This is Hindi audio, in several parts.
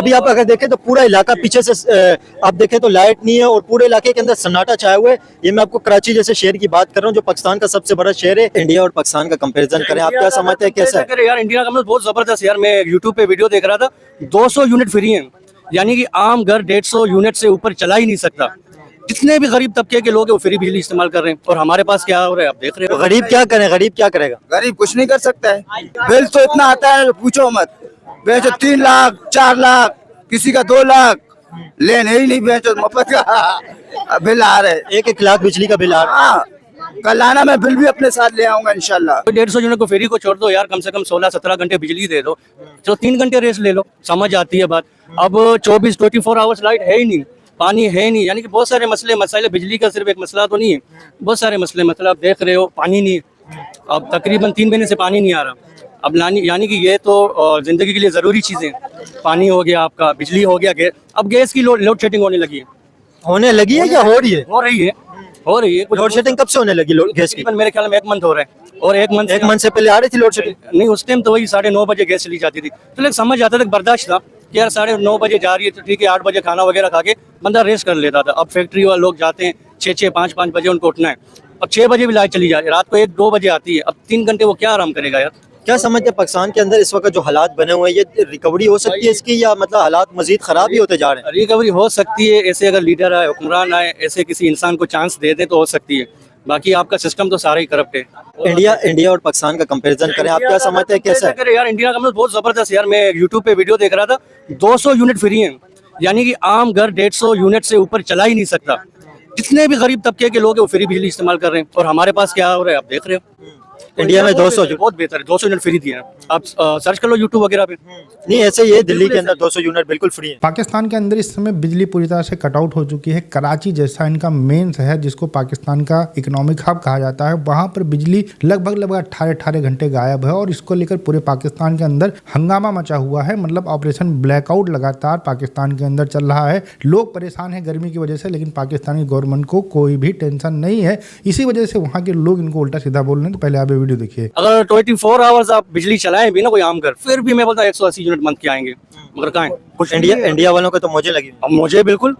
अभी आप अगर देखें तो पूरा इलाका पीछे से आप देखें तो लाइट नहीं है और पूरे इलाके के अंदर सन्नाटा छाया हुआ है। ये मैं आपको कराची जैसे शहर की बात कर रहा हूँ जो पाकिस्तान का सबसे बड़ा शहर है। इंडिया और पाकिस्तान का कंपैरिजन करें, आप क्या समझते हैं कैसा है? यार इंडिया का मतलब बहुत जबरदस्त यार। मैं यूट्यूब पे वीडियो देख रहा था, 200 यूनिट फ्री है, यानी कि आम घर 150 यूनिट से ऊपर चला ही नहीं सकता। जितने भी गरीब तबके के लोग हैं वो फ्री बिजली इस्तेमाल कर रहे हैं, और हमारे पास क्या हो रहा है आप देख रहे हो। गरीब क्या करें, गरीब क्या करेगा? गरीब कुछ नहीं कर सकता है। बिल तो इतना आता है पूछो मत। बेचो 3 लाख 4 लाख, किसी का 2 लाख, लेने ही नहीं बेचो मुफ्त का बिल आ रहे। 1-1 लाख बिजली का बिल आ रहा है। हाँ, कल आना, मैं बिल भी अपने साथ ले आऊंगा इंशाल्लाह। 150 यूनिट को फ्री को छोड़ दो यार, कम से कम 16-17 घंटे बिजली दे दो, तो 3 घंटे रेस्ट ले लो, समझ आती है बात। अब 24 आवर्स लाइट है ही नहीं, पानी है ही नहीं, यानी कि बहुत सारे मसले बिजली का सिर्फ एक मसला तो नहीं है, बहुत सारे मसले आप देख रहे हो। पानी नहीं है, अब तकरीबन 3 महीने से पानी नहीं आ रहा। अब यानी कि ये तो जिंदगी के लिए जरूरी चीजें, पानी हो गया आपका, बिजली हो गया, अब गैस की लोड शेडिंग होने लगी है। होने लगी है या हो रही है? हो रही है। लोड शेडिंग कब से होने लगी गैस की? मेरे ख्याल में 1 मंथ हो रहा है, और 1 मंथ से पहले आ रही थी लोड शेडिंग? नहीं, उस टाइम तो वही 9:30 बजे गैस चली जाती थी, तो लेकिन समझ आता था, बर्दाश्त था कि यार 9:30 बजे जा रही है तो ठीक है, 8 बजे खाना वगैरह खा के बंदा रेस्ट कर लेता था। अब फैक्ट्री वाले लोग जाते हैं 6-6, 5-5 बजे उनको उठना है, अब 6 बजे भी लाइट चली जा रही है, रात को 1-2 बजे आती है, अब 3 घंटे वो क्या आराम करेगा यार। क्या समझते हैं पाकिस्तान के अंदर इस वक्त जो हालात बने हुए हैं, ये रिकवरी हो सकती है इसकी, या मतलब हालात मजीद खराब ही होते जा रहे हैं? रिकवरी हो सकती है, ऐसे अगर लीडर आए, हुक्मरान आए, ऐसे किसी इंसान को चांस दे दे तो हो सकती है, बाकी आपका सिस्टम तो सारा ही करप्ट है। इंडिया और पाकिस्तान का कंपैरिजन करें, आप क्या समझते हैं कैसा है? यार इंडिया का मतलब बहुत जबरदस्त यार। मैं यूट्यूब पे वीडियो देख रहा था, 200 यूनिट फ्री है, यानी कि आम घर 150 यूनिट से ऊपर चला ही नहीं सकता। जितने भी गरीब तबके के लोग हैं वो फ्री बिजली इस्तेमाल कर रहे हैं, और हमारे पास क्या हो रहा है आप देख रहे हो। इंडिया में 200 बहुत बेहतर है, 200 यूनिट फ्री दिए हैं, आप सर्च कर लो यूट्यूब वगैरह पे। नहीं, ऐसे ही है, दिल्ली के अंदर 200 यूनिट बिल्कुल फ्री है। पाकिस्तान के अंदर इस समय बिजली पूरी तरह से कट आउट हो चुकी है। कराची जैसा इनका मेन शहर, जिसको पाकिस्तान का इकोनॉमिक हब कहा जाता है, वहां पर बिजली लगभग 18 घंटे गायब है, और इसको लेकर पूरे पाकिस्तान के अंदर हंगामा मचा हुआ है। मतलब ऑपरेशन ब्लैकआउट लगातार पाकिस्तान के अंदर चल रहा है। लोग परेशान है गर्मी की वजह से, लेकिन पाकिस्तानी गवर्नमेंट को कोई भी टेंशन नहीं है। इसी वजह से वहाँ के लोग इनको उल्टा सीधा बोल रहे हैं। तो पहले आप वीडियो देखिए। अगर 24 आवर्स आप बिजली चलाएं भी ना कोई आम घर, फिर भी मैं बोलता हूँ 180 यूनिट मंथ के आएंगे, मगर कहाँ है कुछ। इंडिया वालों को तो मुझे लगी, अब मुझे बिल्कुल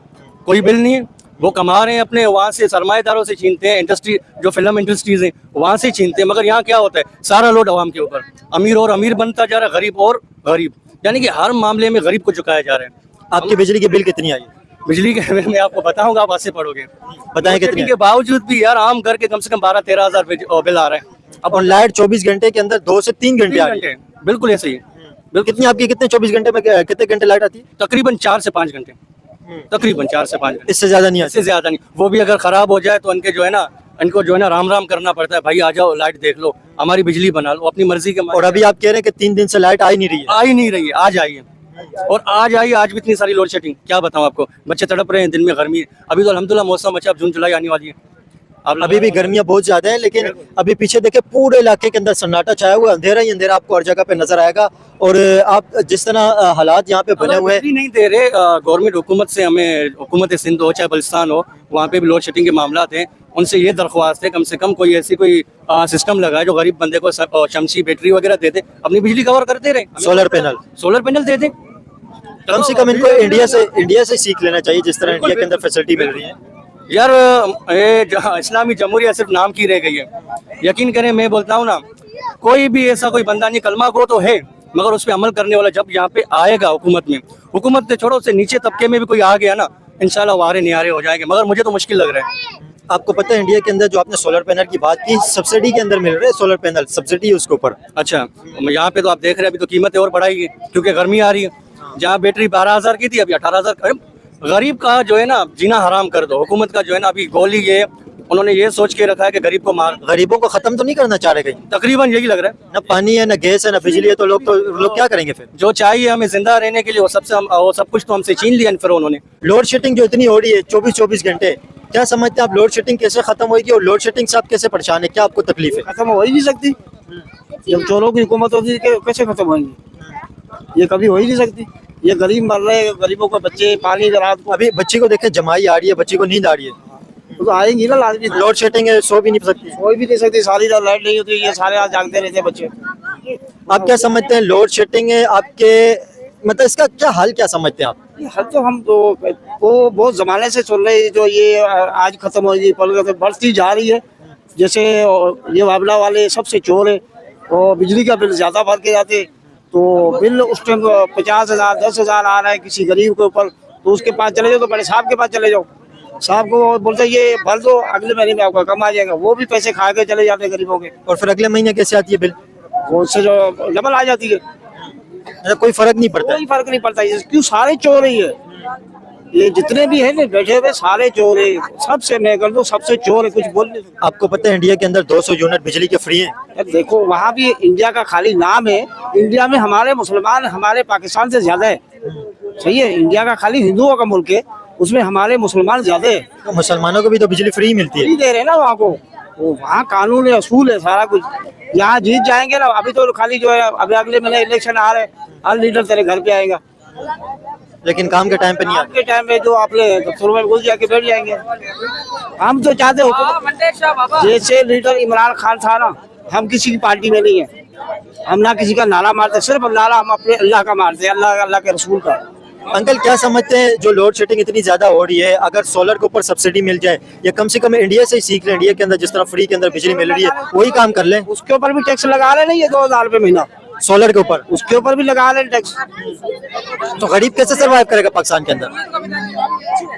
कोई बिल नहीं है। वो कमा रहे हैं अपने, वहाँ से सरमाएदारों से छीनते हैं, इंडस्ट्री जो फिल्म इंडस्ट्रीज हैं वहाँ से छीनते हैं, मगर यहाँ क्या होता है, सारा लोड आवाम के ऊपर, अमीर और अमीर बनता जा रहा है, गरीब और गरीब, यानी कि हर मामले में गरीब को चुकाया जा रहा है। आपकी बिजली की बिल कितनी आई? बिजली के मैं आपको बताऊंगा, आप आसे पढ़ोगे, बताएं कितनी के बावजूद भी यार आम घर के कम से कम 12-13 हज़ार बिल आ रहा है। अब लाइट 24 घंटे के अंदर 2 से 3 घंटे आ रही है। बिल्कुल ऐसे ही। कितनी आपकी कितने 24 घंटे में कितने घंटे लाइट आती है? तकरीबन 4 से 5 घंटे, तकरीबन 4 से 5 घंटे, इससे ज्यादा नहीं, इससे ज्यादा नहीं। वो भी अगर खराब हो जाए तो इनके जो है ना, इनको जो है ना राम करना पड़ता है, भाई आ जाओ लाइट देख लो, हमारी बिजली बना लो अपनी मर्जी के। और अभी आप कह रहे हैं कि 3 दिन से लाइट आ ही नहीं रही है? आज आई, और आज आई, आज भी इतनी सारी लोड शेडिंग, क्या बताऊं आपको, बच्चे तड़प रहे हैं, दिन में गर्मी है। अभी तो अल्हम्दुलिल्लाह मौसम अच्छा, अब जून जुलाई आने वाली है। अभी भी गर्मियां बहुत ज्यादा है, लेकिन अभी पीछे देखे पूरे इलाके के अंदर सन्नाटा छाया हुआ, अंधेरा ही अंधेरा आपको हर जगह पे नजर आएगा। और आप जिस तरह हालात यहाँ पे बने हुए नहीं दे रहे गवर्नमेंट हुकूमत से, हमें हुकूमत सिंध हो चाहे बल्चिस्तान हो, वहाँ पे भी लोड शेडिंग के मामला हैं, उनसे ये दरख्वास्त है कम से कम कोई ऐसी कोई सिस्टम लगाए जो गरीब बंदे को शमसी बैटरी वगैरह दे दे, अपनी बिजली कवर करते रहे। सोलर पैनल दे दे, कम से कम इनको इंडिया से सीख लेना चाहिए, जिस तरह इंडिया के अंदर फैसिलिटी मिल रही है। यार इस्लामी जमहूरियत सिर्फ नाम की रह गई है। यकीन करें, मैं बोलता हूँ ना, कोई भी ऐसा कोई बंदा नहीं, कलमा को तो है, मगर उस पर अमल करने वाला जब यहाँ पे आएगा हुकूमत से छोड़ो, उससे नीचे तबके में भी कोई आ गया ना, इंशाल्लाह वारे नियारे हो जाएंगे, मगर मुझे तो मुश्किल लग रहा है। आपको पता है इंडिया के अंदर जो आपने सोलर पैनल की बात की, सब्सिडी के अंदर मिल रहे हैं सोलर पैनल, सब्सिडी है उसके ऊपर। अच्छा, यहाँ पे तो आप देख रहे हैं अभी तो कीमतें और बढ़ाई है, क्योंकि गर्मी आ रही है। जहाँ बैटरी 12,000 की थी, अभी 18,000। गरीब का जो है ना जीना हराम कर दो। हुकूमत का जो है ना अभी गोली ये उन्होंने ये सोच के रखा है कि गरीबों को खत्म तो नहीं करना चाह रहे कहीं, तकरीबन यही लग रहा है। ना पानी है, ना गैस है, ना बिजली है, तो लोग क्या करेंगे फिर? जो चाहिए हमें जिंदा रहने के लिए वो सब कुछ तो हमसे छीन लिया फिर उन्होंने। लोड शेडिंग जो इतनी हो रही है 24 घंटे, क्या समझते हैं आप लोड शेडिंग कैसे खत्म होगी, और लोड शेडिंग से आप कैसे परेशान है, क्या आपको तकलीफ है? खत्म हो ही नहीं सकती, जब चोरों की हुकूमत होगी कैसे खत्म होगी? ये कभी हो ही नहीं सकती। ये गरीब मर रहे हैं, गरीबों को बच्चे पानी रात को, अभी बच्ची को देखें, जमाई आ रही है, बच्ची को नींद आ रही है, तो आएंगी ना लाजमी। लोड शेडिंग है, सो भी नहीं सकती, सारी रात लाइट नहीं होती, ये सारे रात जागते रहते हैं बच्चे। आप क्या समझते हैं लोड शेडिंग आपके मतलब इसका क्या हाल क्या समझते हैं आप? ये हल तो हम तो वो बहुत जमाने से चल रही है, जो ये आज खत्म हो गई पल तो बढ़ती जा रही है। जैसे ये वाबला वाले सबसे चोर है और बिजली का बिल ज्यादा भर के जाते, तो बिल उस टाइम 50,000 10,000 आ रहा है किसी गरीब के ऊपर, तो उसके पास चले जाओ, तो बड़े साहब के पास चले जाओ, साहब को बोलते ये भर दो, अगले महीने में आपका कम आ जाएगा। वो भी पैसे खा के चले जाते हैं गरीबों के, और फिर अगले महीने कैसे आती है बिल? वो उससे जो डबल आ जाती है। मतलब कोई फर्क नहीं पड़ता? कोई फर्क नहीं पड़ता, क्यों सारे चोर ही है, ये जितने भी हैं ना बैठे हुए सारे चोर है, सबसे मैं कर दूं सबसे चोर है, कुछ बोल नहीं सकता। आपको पता है इंडिया के अंदर 200 यूनिट बिजली के फ्री हैं? यार देखो वहाँ भी इंडिया का खाली नाम है, इंडिया में हमारे मुसलमान हमारे पाकिस्तान से ज्यादा है। सही है, इंडिया का खाली हिंदुओं का मुल्क है, उसमें हमारे मुसलमान ज्यादा है। तो मुसलमानों को भी तो बिजली फ्री मिलती है। नहीं दे रहे ना वहाँ को, वो वहाँ कानून है असूल है सारा कुछ। यहाँ जीत जाएंगे ना, अभी तो खाली जो है अभी अगले महीने इलेक्शन आ रहे, हर लीडर तेरे घर पे आएगा, लेकिन काम के टाइम पे नहीं काम आते। के टाइम पे जो आपने दफ्तरों में घुस जाके बैठ जाएंगे। हम तो चाहते हो जैसे लीडर इमरान खान था ना, हम किसी की पार्टी में नहीं है, हम ना किसी का नारा मारते, सिर्फ नारा हम अपने अल्लाह का मारते हैं, अल्लाह के रसूल का। अंकल क्या समझते हैं जो लोड शेडिंग इतनी ज्यादा हो रही है, अगर सोलर के ऊपर सब्सिडी मिल जाए या कम से कम इंडिया से ही सीख लें, इंडिया के अंदर जिस तरह फ्री के अंदर बिजली मिल रही है वही काम कर लें? उसके ऊपर भी टैक्स लगा रहे नहीं है 2,000 रुपये महीना, सोलर के ऊपर उसके ऊपर भी लगा रहे टैक्स। तो गरीब कैसे सरवाइव करेगा पाकिस्तान के अंदर?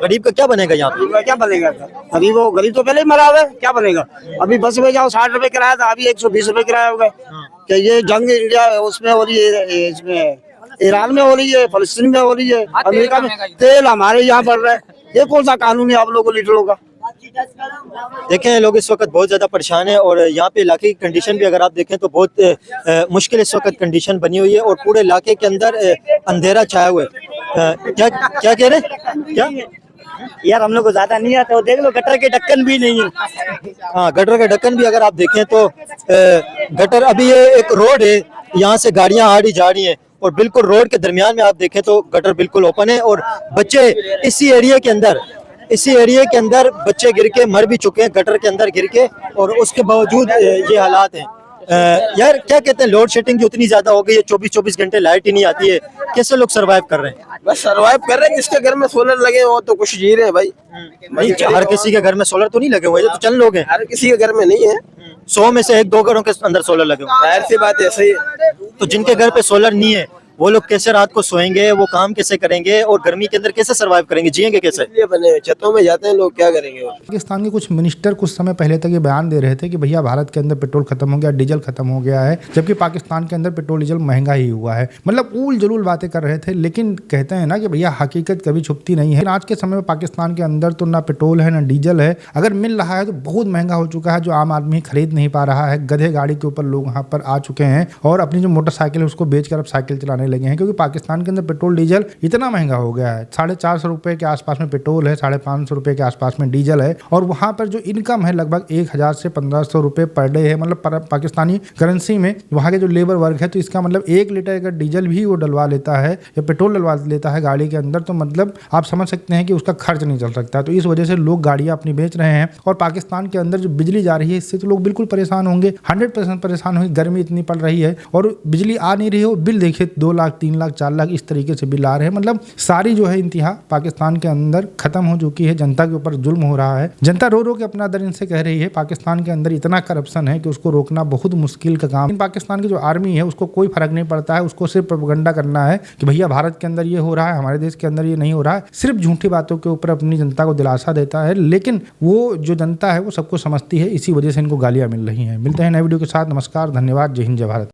गरीब का क्या बनेगा यहाँ पे? क्या बनेगा? गरीब तो पहले ही मरा हुआ है, क्या बनेगा? अभी बस में जाओ 60 रुपए किराया था, अभी 120 रुपए किराया हो गया। क्या ये जंग इंडिया उसमें हो रही है, इसमें ईरान में हो रही है, फलस्तीन में हो रही है, अमेरिका में तेल हमारे यहाँ बढ़ रहा है, ये कौन सा कानून है आप लोगों को लीडरों का? देखें लोग इस वक्त बहुत ज़्यादा परेशान हैं और यहाँ पे इलाके की कंडीशन भी अगर आप देखें तो बहुत मुश्किल इस वक्त कंडीशन बनी हुई है और पूरे इलाके के अंदर अंधेरा छाया हुआ है। क्या क्या कह रहे हैं? क्या यार हम लोग को ज्यादा नहीं आता, देख लो गटर के ढक्कन भी नहीं है। हाँ, गटर का ढक्कन भी अगर आप देखें तो गटर, अभी ये एक रोड है, यहाँ से गाड़ियाँ आ रही जा रही हैं और बिल्कुल रोड के दरमियान में आप देखें तो गटर बिल्कुल ओपन है और बच्चे इसी एरिया के अंदर बच्चे गिर के मर भी चुके हैं, गटर के अंदर गिर के, और उसके बावजूद ये हालात हैं। यार क्या कहते हैं, लोड शेडिंग जो इतनी ज्यादा हो गई है, 24-24 घंटे लाइट ही नहीं आती है, कैसे लोग सरवाइव कर रहे हैं? बस सरवाइव कर रहे हैं, जिसके घर में सोलर लगे हो तो कुछ जी रहे हैं भाई। नहीं, हर किसी के घर में सोलर तो नहीं लगे हुए हैं, तो चंद लोग हैं, हर किसी के घर में नहीं है, 100 में से 1-2 घरों के अंदर सोलर लगे हुए हैं। जाहिर सी बात है, ऐसे ही। तो जिनके घर पे सोलर नहीं है वो लोग कैसे रात को सोएंगे, वो काम कैसे करेंगे और गर्मी के अंदर कैसे सरवाइव करेंगे, जिएंगे कैसे? इसलिए बने हुए छतों में जाते हैं लोग, क्या करेंगे? पाकिस्तान के कुछ मिनिस्टर कुछ समय पहले तक ये बयान दे रहे थे कि भैया भारत के अंदर पेट्रोल खत्म हो गया, डीजल खत्म हो गया है, जबकि पाकिस्तान के अंदर पेट्रोल डीजल महंगा ही हुआ है। मतलब ऊल जलूल बातें कर रहे थे, लेकिन कहते हैं ना कि भैया हकीकत कभी छुपती नहीं है। आज के समय में पाकिस्तान के अंदर तो ना पेट्रोल है ना डीजल है, अगर मिल रहा है तो बहुत महंगा हो चुका है, जो आम आदमी खरीद नहीं पा रहा है। गधे गाड़ी के ऊपर लोग यहाँ पर आ चुके हैं और अपनी जो मोटरसाइकिल है उसको बेचकर अब साइकिल चलाने लगे हैं, क्योंकि पाकिस्तान के अंदर पेट्रोल डीजल इतना महंगा हो गया है। 450 रुपए के आसपास में पेट्रोल है, 550 रुपए के आसपास में डीजल है, और वहां पर जो इनकम है लगभग 1000 से 1500 रुपए पर डे है, मतलब पाकिस्तानी करेंसी में वहां के जो लेबर वर्क है, तो इसका मतलब 1 लीटर अगर डीजल भी वो डलवा लेता है या पेट्रोल डलवा लेता है गाड़ी के अंदर, तो मतलब आप समझ सकते हैं कि उसका खर्च नहीं चल सकता। तो इस वजह से लोग गाड़ियां अपनी बेच रहे हैं और पाकिस्तान के अंदर जो बिजली जा रही है इससे तो लोग बिल्कुल परेशान होंगे, 100% परेशान होंगे। गर्मी इतनी पड़ रही है और बिजली आ नहीं रही है, बिल देखिए 2 लाख 3 लाख 4 लाख इस तरीके से बिल आ रहे हैं। मतलब सारी जो है इंतहा पाकिस्तान के अंदर खत्म हो चुकी है, जनता के ऊपर जुल्म हो रहा है। जनता रो रो के अपना दर्द इनसे कह रही है। पाकिस्तान के अंदर इतना करप्शन है कि उसको रोकना बहुत मुश्किल का काम। पाकिस्तान की जो आर्मी है उसको कोई फर्क नहीं पड़ता है, उसको सिर्फ प्रोपेगेंडा करना है कि भैया भारत के अंदर ये हो रहा है, हमारे देश के अंदर ये नहीं हो रहा है। सिर्फ झूठी बातों के ऊपर अपनी जनता को दिलासा देता है, लेकिन वो जो जनता है वो सबको समझती है, इसी वजह से इनको गालियां मिल रही हैं। मिलते हैं नए वीडियो के साथ, नमस्कार, धन्यवाद, जय हिंद, जय भारत।